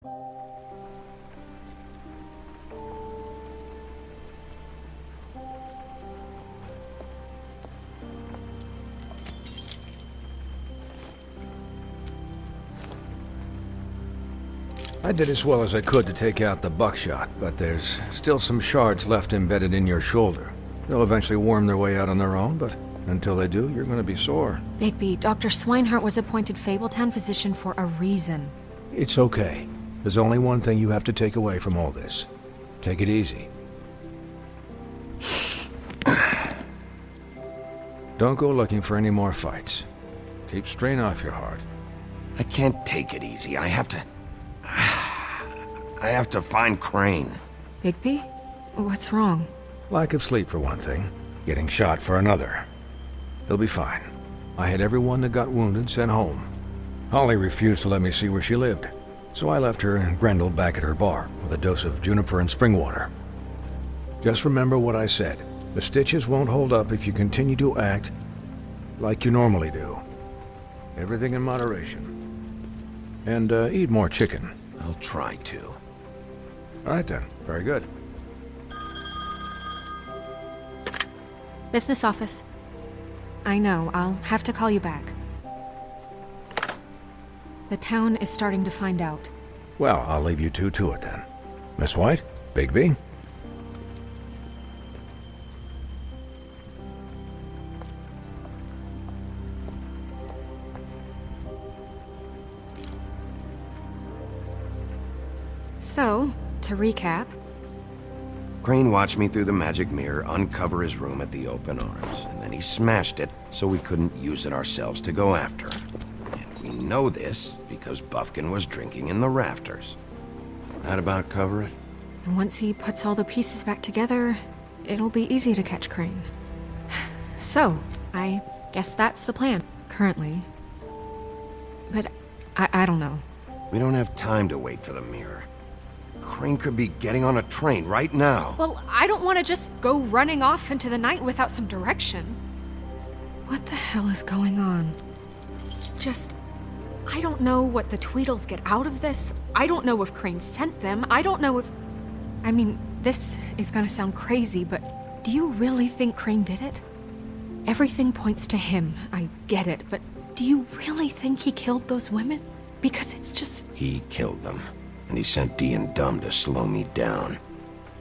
I did as well as I could to take out the buckshot, but there's still some shards left embedded in your shoulder. They'll eventually worm their way out on their own, but until they do, you're gonna be sore. Bigby, Dr. Swinehart was appointed Fabletown physician for a reason. It's okay. There's only one thing you have to take away from all this. Take it easy. Don't go looking for any more fights. Keep strain off your heart. I can't take it easy. I have to find Crane. Bigby? What's wrong? Lack of sleep for one thing. Getting shot for another. He'll be fine. I had everyone that got wounded sent home. Holly refused to let me see where she lived, so I left her and Grendel back at her bar with a dose of juniper and spring water. Just remember what I said. The stitches won't hold up if you continue to act like you normally do. Everything in moderation. And eat more chicken. I'll try to. All right then. Very good. Business office. I know, I'll have to call you back. The town is starting to find out. Well, I'll leave you two to it then. Miss White? Bigby? So, to recap... Crane watched me through the magic mirror uncover his room at the open arms, and then he smashed it so we couldn't use it ourselves to go after him. And we know this because Buffkin was drinking in the rafters. That about cover it? And once he puts all the pieces back together, it'll be easy to catch Crane. So, I guess that's the plan, currently. But I don't know. We don't have time to wait for the mirror. Crane could be getting on a train right now. Well, I don't want to just go running off into the night without some direction. What the hell is going on? I don't know what the Tweedles get out of this. I don't know if Crane sent them. I don't know if... I mean, this is gonna sound crazy, but do you really think Crane did it? Everything points to him, I get it, but do you really think he killed those women? Because it's just... He killed them. And he sent Dee and Dumb to slow me down.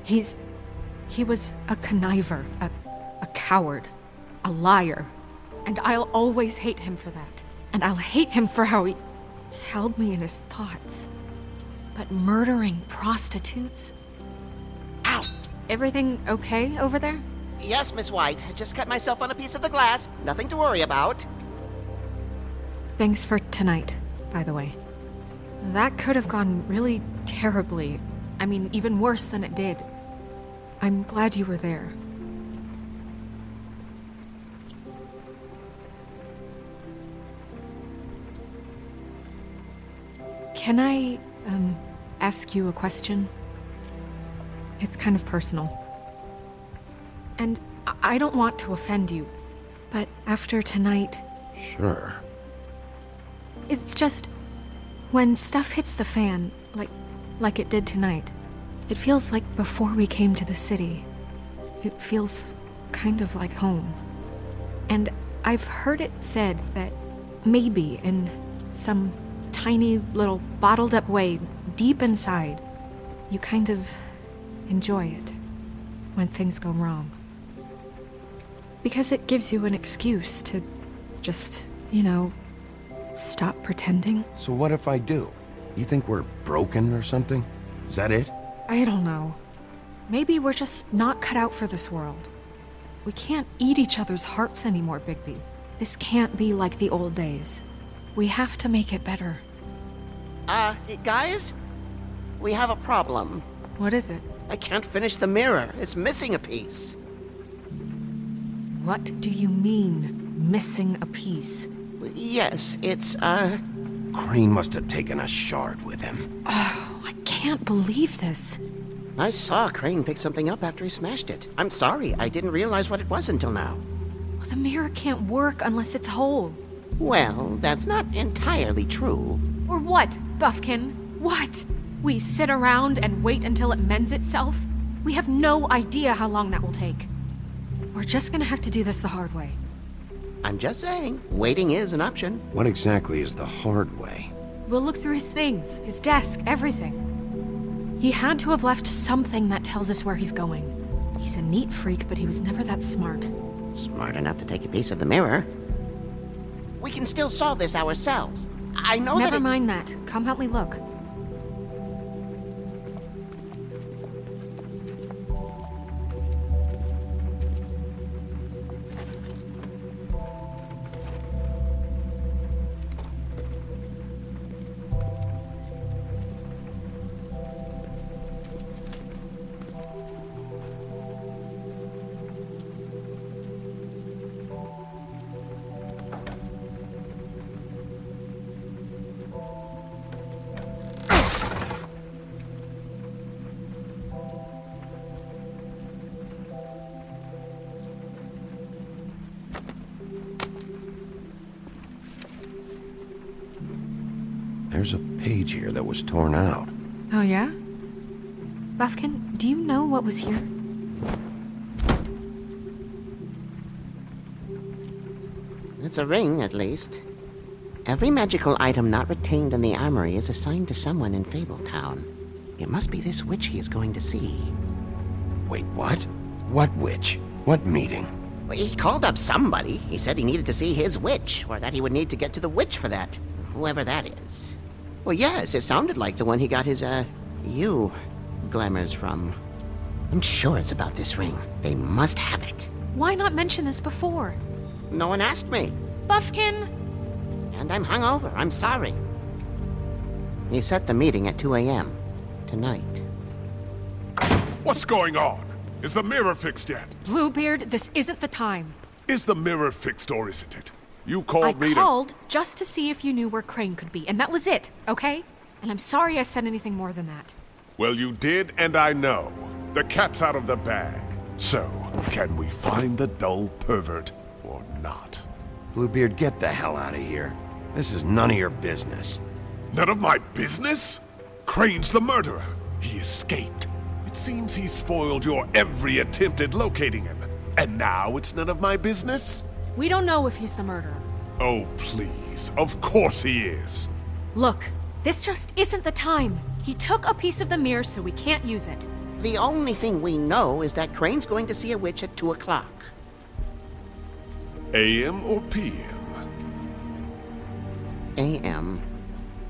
He was a conniver, a coward, a liar. And I'll always hate him for that. And I'll hate him for how he held me in his thoughts. But murdering prostitutes? Ow! Everything okay over there? Yes, Miss White. I just cut myself on a piece of the glass. Nothing to worry about. Thanks for tonight, by the way. That could have gone really terribly. I mean, even worse than it did. I'm glad you were there. Can I, ask you a question? It's kind of personal. And I don't want to offend you, but after tonight... Sure. It's just... When stuff hits the fan, like it did tonight, it feels like before we came to the city. It feels kind of like home. And I've heard it said that maybe in some tiny little bottled up way deep inside, you kind of enjoy it when things go wrong. Because it gives you an excuse to just, stop pretending. So what if I do? You think we're broken or something? Is that it? I don't know. Maybe we're just not cut out for this world. We can't eat each other's hearts anymore, Bigby. This can't be like the old days. We have to make it better. Guys? We have a problem. What is it? I can't finish the mirror. It's missing a piece. What do you mean, missing a piece? Yes, it's, Crane must have taken a shard with him. Oh, I can't believe this. I saw Crane pick something up after he smashed it. I'm sorry, I didn't realize what it was until now. Well, the mirror can't work unless it's whole. Well, that's not entirely true. Or what, Buffkin? What? We sit around and wait until it mends itself? We have no idea how long that will take. We're just gonna have to do this the hard way. I'm just saying, waiting is an option. What exactly is the hard way? We'll look through his things, his desk, everything. He had to have left something that tells us where he's going. He's a neat freak, but he was never that smart. Smart enough to take a piece of the mirror. We can still solve this ourselves. I know that Never mind that. Come help me look. There's a page here that was torn out. Oh, yeah? Buffkin, do you know what was here? it's a ring, at least. Every magical item not retained in the armory is assigned to someone in Fabletown. It must be this witch he is going to see. Wait, what? What witch? What meeting? Well, he called up somebody. He said he needed to see his witch, or that he would need to get to the witch for that. Whoever that is. Well, yes, it sounded like the one he got his, glamours from. I'm sure it's about this ring. They must have it. Why not mention this before? No one asked me. Buffkin! And I'm hungover. I'm sorry. He set the meeting at 2 a.m. tonight. What's going on? Is the mirror fixed yet? Bluebeard, this isn't the time. Is the mirror fixed or isn't it? You I called me to... called just to see if you knew where Crane could be, and that was it, okay? And I'm sorry I said anything more than that. Well, you did, and I know. The cat's out of the bag. So, can we find the dull pervert or not? Bluebeard, get the hell out of here. This is none of your business. None of my business? Crane's the murderer. He escaped. It seems he spoiled your every attempt at locating him. And now it's none of my business? We don't know if he's the murderer. Oh, please. Of course he is. Look, this just isn't the time. He took a piece of the mirror, so we can't use it. The only thing we know is that Crane's going to see a witch at 2 o'clock. AM or PM? A.M.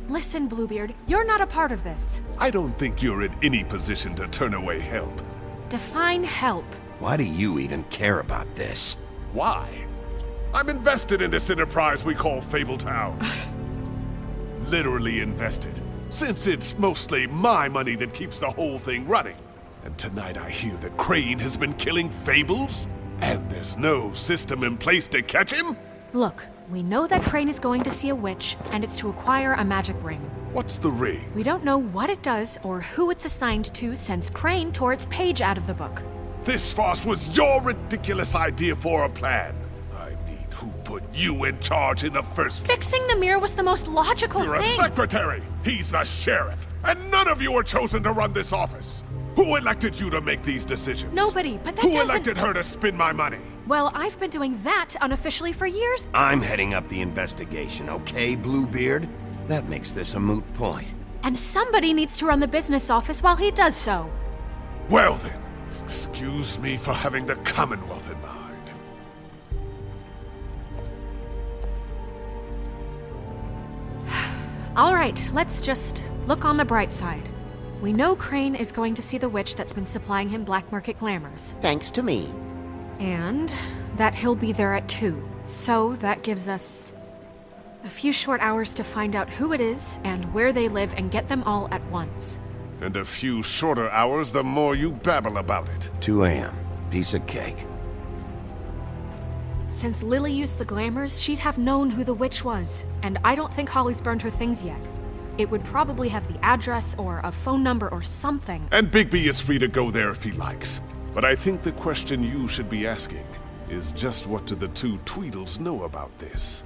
Listen, Bluebeard, you're not a part of this. I don't think you're in any position to turn away help. Define help. Why do you even care about this? Why? I'm invested in this enterprise we call Fabletown. Literally invested, since it's mostly my money that keeps the whole thing running. And tonight I hear that Crane has been killing fables, and there's no system in place to catch him? Look, we know that Crane is going to see a witch, and it's to acquire a magic ring. What's the ring? We don't know what it does or who it's assigned to since Crane tore its page out of the book. This farce was your ridiculous idea for a plan. I mean, who put you in charge in the first place? Fixing the mirror was the most logical You're a thing. secretary! He's the sheriff! And none of you were chosen to run this office! Who elected you to make these decisions? Nobody, but that Who doesn't... elected her to spend my money? Well, I've been doing that unofficially for years. I'm heading up the investigation, okay, Bluebeard? That makes this a moot point. And somebody needs to run the business office while he does so. Well then, excuse me for having the Commonwealth in mind. All right, let's just look on the bright side. We know Crane is going to see the witch that's been supplying him black market glamours. Thanks to me. And that he'll be there at 2. So that gives us a few short hours to find out who it is and where they live and get them all at once. And a few shorter hours the more you babble about it. 2 a.m. Piece of cake. Since Lily used the glamours, she'd have known who the witch was. And I don't think Holly's burned her things yet. It would probably have the address or a phone number or something. And Bigby is free to go there if he likes. But I think the question you should be asking is just what do the two Tweedles know about this?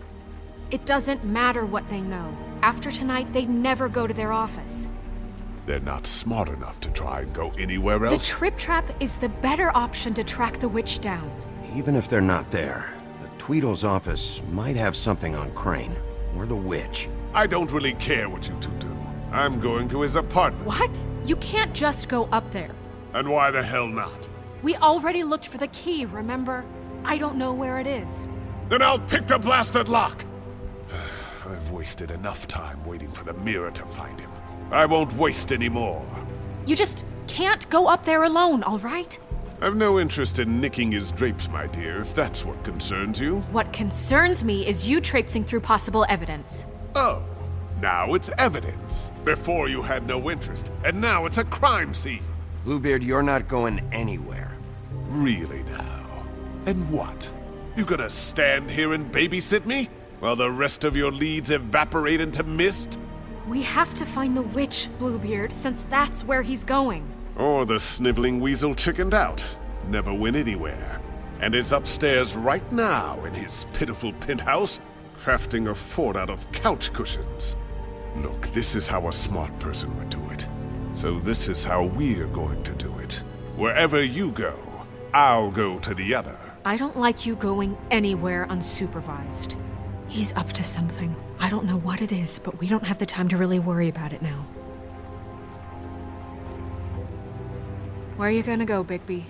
It doesn't matter what they know. After tonight, they'd never go to their office. They're not smart enough to try and go anywhere The else. trip trap is the better option to track the witch down. Even if they're not there, the Tweedle's office might have something on Crane, or the witch. I don't really care what you two do. I'm going to his apartment. What? You can't just go up there. And why the hell not? We already looked for the key, remember? I don't know where it is. Then I'll pick the blasted lock! I've wasted enough time waiting for the mirror to find him. I won't waste any more. You just can't go up there alone, all right? I've no interest in nicking his drapes, my dear, if that's what concerns you. What concerns me is you traipsing through possible evidence. Oh, now it's evidence. Before you had no interest, and now it's a crime scene. Bluebeard, you're not going anywhere. Really now? And what? You gonna stand here and babysit me? While the rest of your leads evaporate into mist? We have to find the witch, Bluebeard, since that's where he's going. Or the sniveling weasel chickened out. Never went anywhere. And is upstairs right now in his pitiful penthouse, crafting a fort out of couch cushions. Look, this is how a smart person would do it. So this is how we're going to do it. Wherever you go, I'll go to the other. I don't like you going anywhere unsupervised. He's up to something. I don't know what it is, but we don't have the time to really worry about it now. Where are you gonna go, Bigby?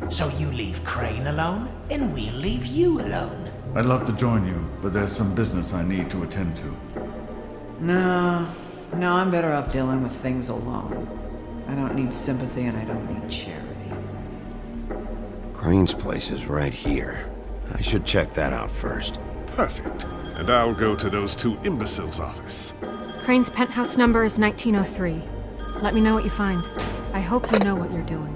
So you leave Crane alone, and we'll leave you alone. I'd love to join you, but there's some business I need to attend to. No, I'm better off dealing with things alone. I don't need sympathy and I don't need charity. Crane's place is right here. I should check that out first. Perfect. And I'll go to those two imbeciles' office. Crane's penthouse number is 1903. Let me know what you find. I hope you know what you're doing.